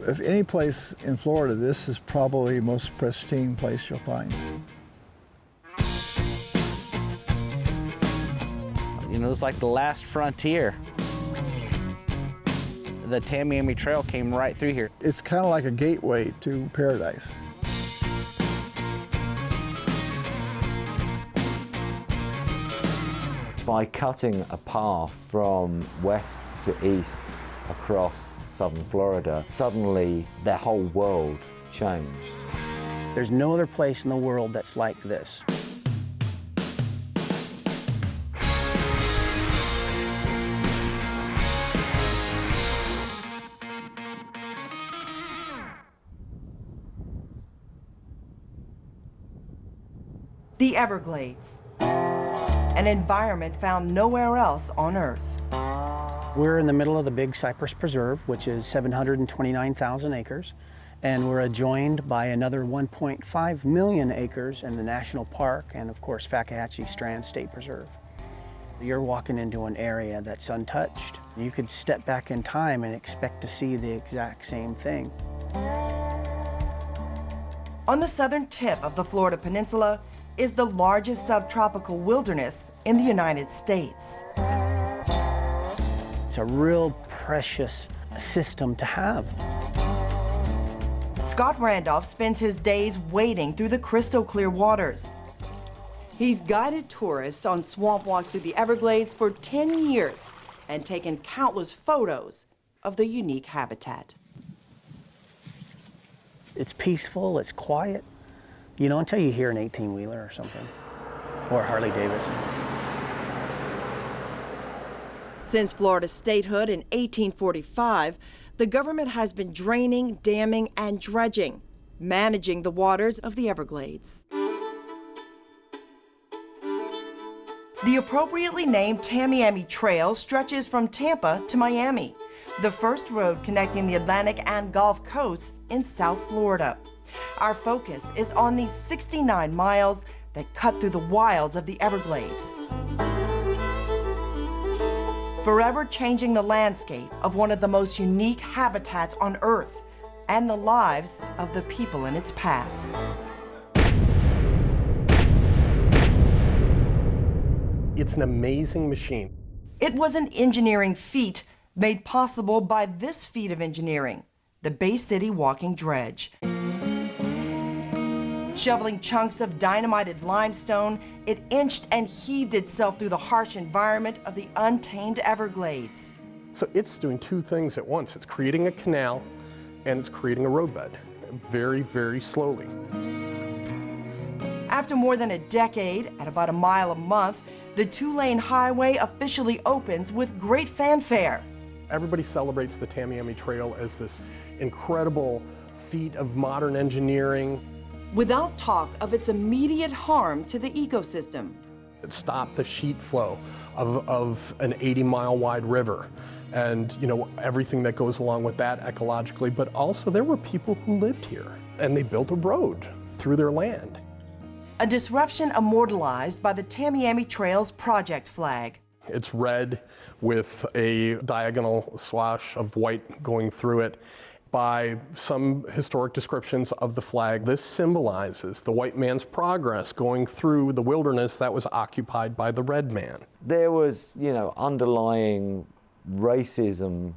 If any place in Florida, this is probably the most pristine place you'll find. You know, it's like the last frontier. The Tamiami Trail came right through here. It's kind of like a gateway to paradise. By cutting a path from west to east across southern Florida, suddenly their whole world changed. There's no other place in the world that's like this. The Everglades, an environment found nowhere else on Earth. We're in the middle of the Big Cypress Preserve, which is 729,000 acres, and we're adjoined by another 1.5 million acres in the National Park and, of course, Fakahatchee Strand State Preserve. You're walking into an area that's untouched. You could step back in time and expect to see the exact same thing. On the southern tip of the Florida Peninsula is the largest subtropical wilderness in the United States. It's a real precious system to have. Scott Randolph spends his days wading through the crystal clear waters. He's guided tourists on swamp walks through the Everglades for 10 years and taken countless photos of the unique habitat. It's peaceful, it's quiet, you know, until you hear an 18-wheeler or something, or a Harley Davidson. Since Florida's statehood in 1845, the government has been draining, damming, and dredging, managing the waters of the Everglades. The appropriately named Tamiami Trail stretches from Tampa to Miami, the first road connecting the Atlantic and Gulf coasts in South Florida. Our focus is on these 69 miles that cut through the wilds of the Everglades, forever changing the landscape of one of the most unique habitats on Earth and the lives of the people in its path. It's an amazing machine. It was an engineering feat made possible by this feat of engineering, the Bay City walking dredge. Shoveling chunks of dynamited limestone, it inched and heaved itself through the harsh environment of the untamed Everglades. So it's doing two things at once. It's creating a canal and it's creating a roadbed, very, very slowly. After more than a decade, at about a mile a month, the two-lane highway officially opens with great fanfare. Everybody celebrates the Tamiami Trail as this incredible feat of modern engineering. Without talk of its immediate harm to the ecosystem. It stopped the sheet flow of an 80-mile wide river and, you know, everything that goes along with that ecologically, but also there were people who lived here and they built a road through their land. A disruption immortalized by the Tamiami Trail's project flag. It's red with a diagonal swash of white going through it. By some historic descriptions of the flag, this symbolizes the white man's progress going through the wilderness that was occupied by the red man. There was, you know, underlying racism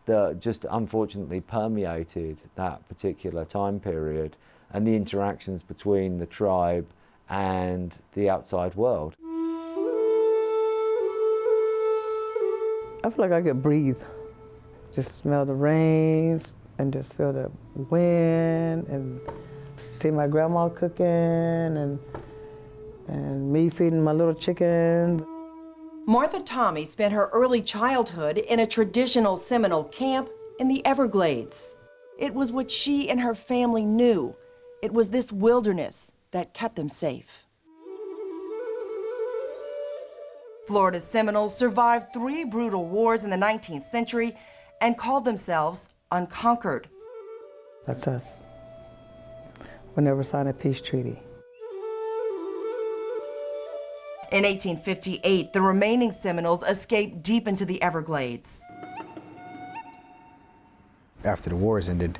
that just unfortunately permeated that particular time period and the interactions between the tribe and the outside world. I feel like I could breathe, just smell the rains and just feel the wind and see my grandma cooking and me feeding my little chickens. Martha Tommy spent her early childhood in a traditional Seminole camp in the Everglades. It was what she and her family knew. It was this wilderness that kept them safe. Florida's Seminoles survived 3 brutal wars in the 19th century and called themselves unconquered. That's us. We never signed a peace treaty. In 1858, the remaining Seminoles escaped deep into the Everglades. After the wars ended,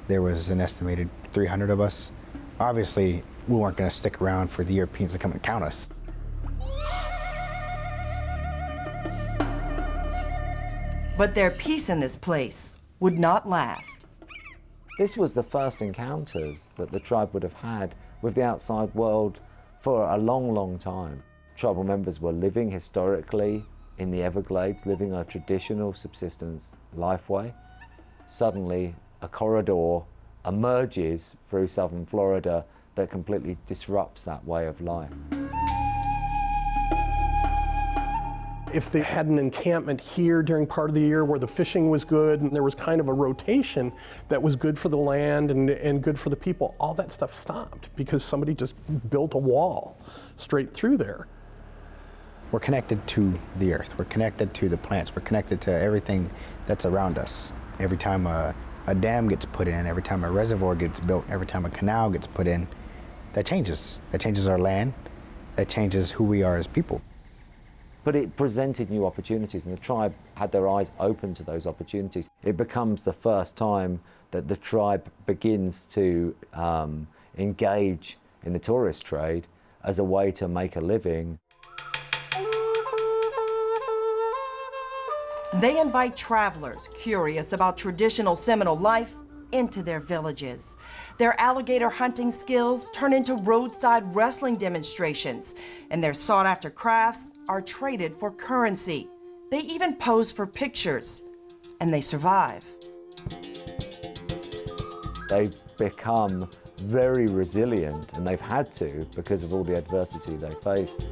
there was an estimated 300 of us. Obviously, we weren't going to stick around for the Europeans to come and count us. But their peace in this place would not last. This was the first encounters that the tribe would have had with the outside world for a long, long time. Tribal members were living historically in the Everglades, living a traditional subsistence lifeway. Suddenly, a corridor emerges through southern Florida that completely disrupts that way of life. If they had an encampment here during part of the year where the fishing was good and there was kind of a rotation that was good for the land and good for the people, all that stuff stopped because somebody just built a wall straight through there. We're connected to the earth, we're connected to the plants, we're connected to everything that's around us. Every time a dam gets put in, every time a reservoir gets built, every time a canal gets put in, that changes. That changes our land, that changes who we are as people. But it presented new opportunities, and the tribe had their eyes open to those opportunities. It becomes the first time that the tribe begins to engage in the tourist trade as a way to make a living. They invite travelers curious about traditional Seminole life into their villages. Their alligator hunting skills turn into roadside wrestling demonstrations, and their sought-after crafts are traded for currency. They even pose for pictures, and they survive. They've become very resilient, and they've had to because of all the adversity they faced.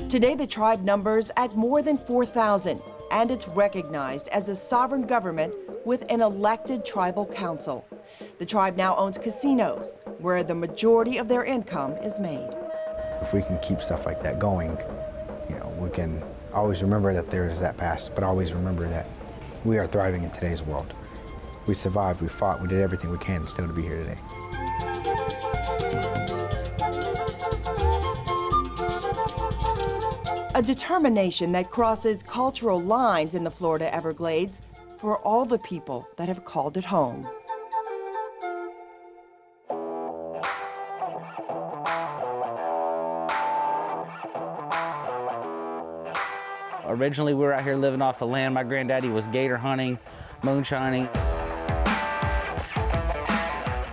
Today, the tribe numbers at more than 4,000, and it's recognized as a sovereign government with an elected tribal council. The tribe now owns casinos, where the majority of their income is made. If we can keep stuff like that going, we can always remember that there is that past, but always remember that we are thriving in today's world. We survived, we fought, we did everything we can still to be here today. A determination that crosses cultural lines in the Florida Everglades for all the people that have called it home. Originally, we were out here living off the land. My granddaddy was gator hunting, moonshining.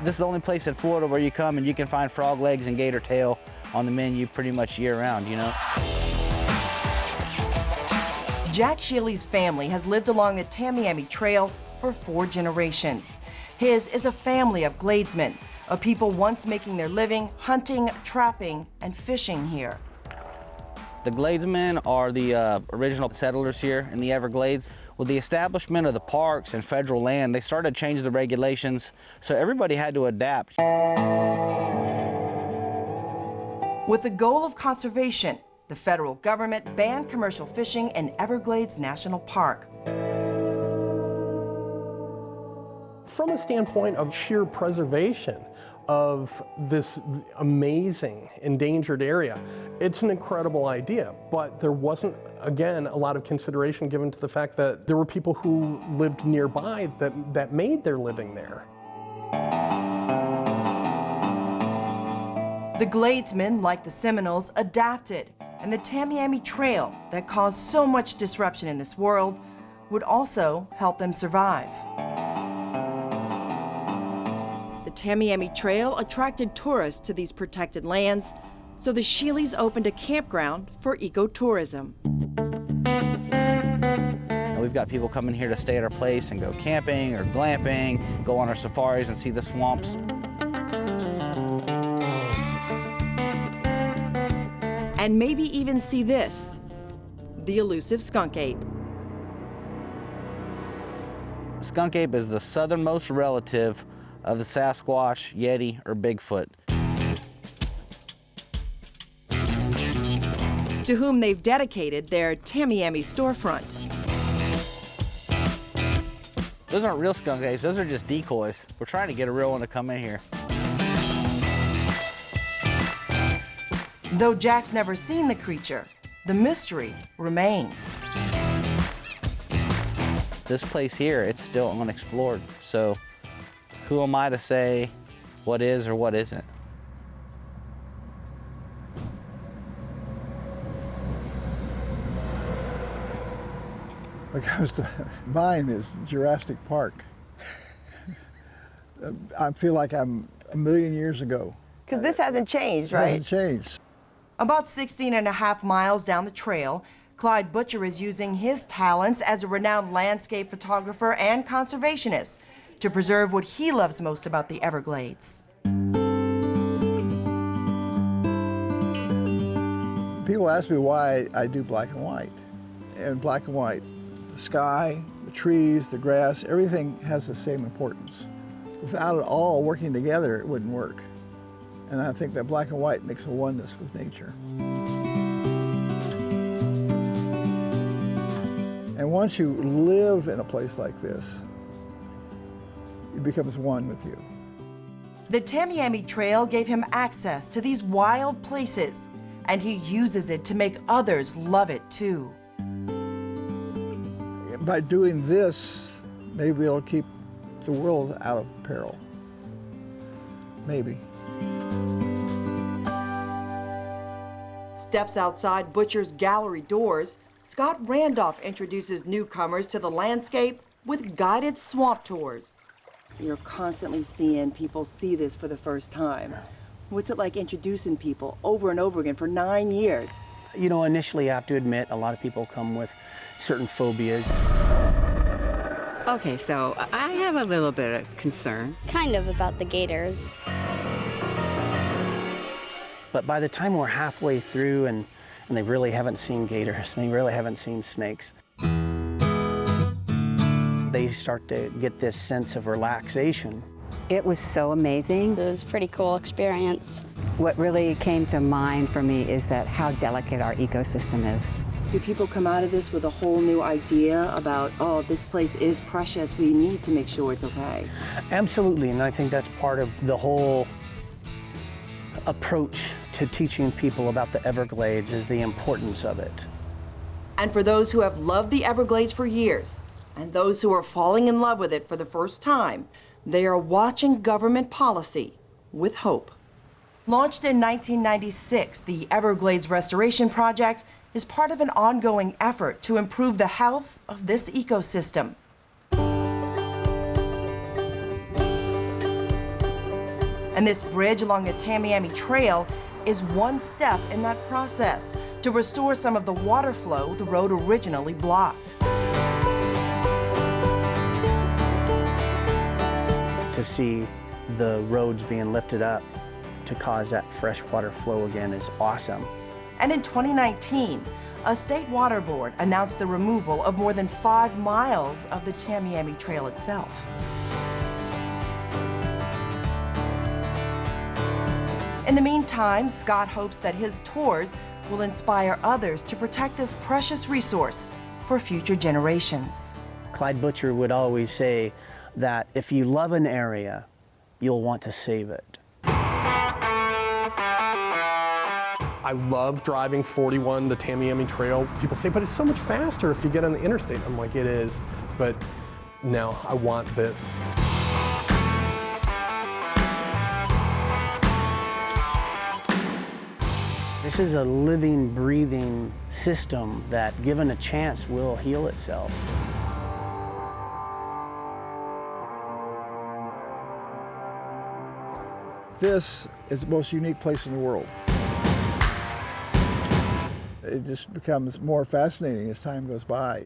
This is the only place in Florida where you come and you can find frog legs and gator tail on the menu pretty much year-round, Jack Shealy's family has lived along the Tamiami Trail for 4 generations. His is a family of Gladesmen, a people once making their living hunting, trapping, and fishing here. The Gladesmen are the original settlers here in the Everglades. With the establishment of the parks and federal land, they started changing the regulations, so everybody had to adapt. With the goal of conservation, the federal government banned commercial fishing in Everglades National Park. From a standpoint of sheer preservation of this amazing endangered area, it's an incredible idea, but there wasn't, again, a lot of consideration given to the fact that there were people who lived nearby that made their living there. The Gladesmen, like the Seminoles, adapted, and the Tamiami Trail, that caused so much disruption in this world, would also help them survive. The Tamiami Trail attracted tourists to these protected lands, so the Shealys opened a campground for ecotourism. And we've got people coming here to stay at our place and go camping or glamping, go on our safaris and see the swamps. And maybe even see this, the elusive skunk ape. Skunk ape is the southernmost relative of the Sasquatch, Yeti, or Bigfoot. To whom they've dedicated their Tamiami storefront. Those aren't real skunk apes, those are just decoys. We're trying to get a real one to come in here. Though Jack's never seen the creature, the mystery remains. this place here, it's still unexplored. So who am I to say what is or what isn't? Because mine is Jurassic Park. I feel like I'm a million years ago. Because this hasn't changed, It right? hasn't changed. About 16.5 miles down the trail, Clyde Butcher is using his talents as a renowned landscape photographer and conservationist to preserve what he loves most about the Everglades. People ask me why I do black and white. And black and white, the sky, the trees, the grass, everything has the same importance. Without it all working together, it wouldn't work. And I think that black and white makes a oneness with nature. And once you live in a place like this, it becomes one with you. The Tamiami Trail gave him access to these wild places, and he uses it to make others love it too. By doing this, maybe it'll keep the world out of peril. Maybe. Steps outside Butcher's gallery doors, Scott Randolph introduces newcomers to the landscape with guided swamp tours. You're constantly seeing people see this for the first time. What's it like introducing people over and over again for 9 years? You know, initially I have to admit a lot of people come with certain phobias. Okay, so I have a little bit of concern. Kind of about the gators. But by the time we're halfway through and they really haven't seen gators, and they really haven't seen snakes, they start to get this sense of relaxation. It was so amazing. It was a pretty cool experience. What really came to mind for me is that how delicate our ecosystem is. Do people come out of this with a whole new idea about, oh, this place is precious, we need to make sure it's okay? Absolutely, and I think that's part of the whole approach to teaching people about the Everglades is the importance of it. And for those who have loved the Everglades for years, and those who are falling in love with it for the first time, they are watching government policy with hope. Launched in 1996, the Everglades Restoration Project is part of an ongoing effort to improve the health of this ecosystem. And this bridge along the Tamiami Trail is one step in that process to restore some of the water flow the road originally blocked. To see the roads being lifted up to cause that fresh water flow again is awesome. And in 2019, a state water board announced the removal of more than 5 miles of the Tamiami Trail itself. In the meantime, Scott hopes that his tours will inspire others to protect this precious resource for future generations. Clyde Butcher would always say that if you love an area, you'll want to save it. I love driving 41, the Tamiami Trail. People say, but it's so much faster if you get on the interstate. I'm like, it is, but no, I want this. This is a living, breathing system that, given a chance, will heal itself. This is the most unique place in the world. It just becomes more fascinating as time goes by.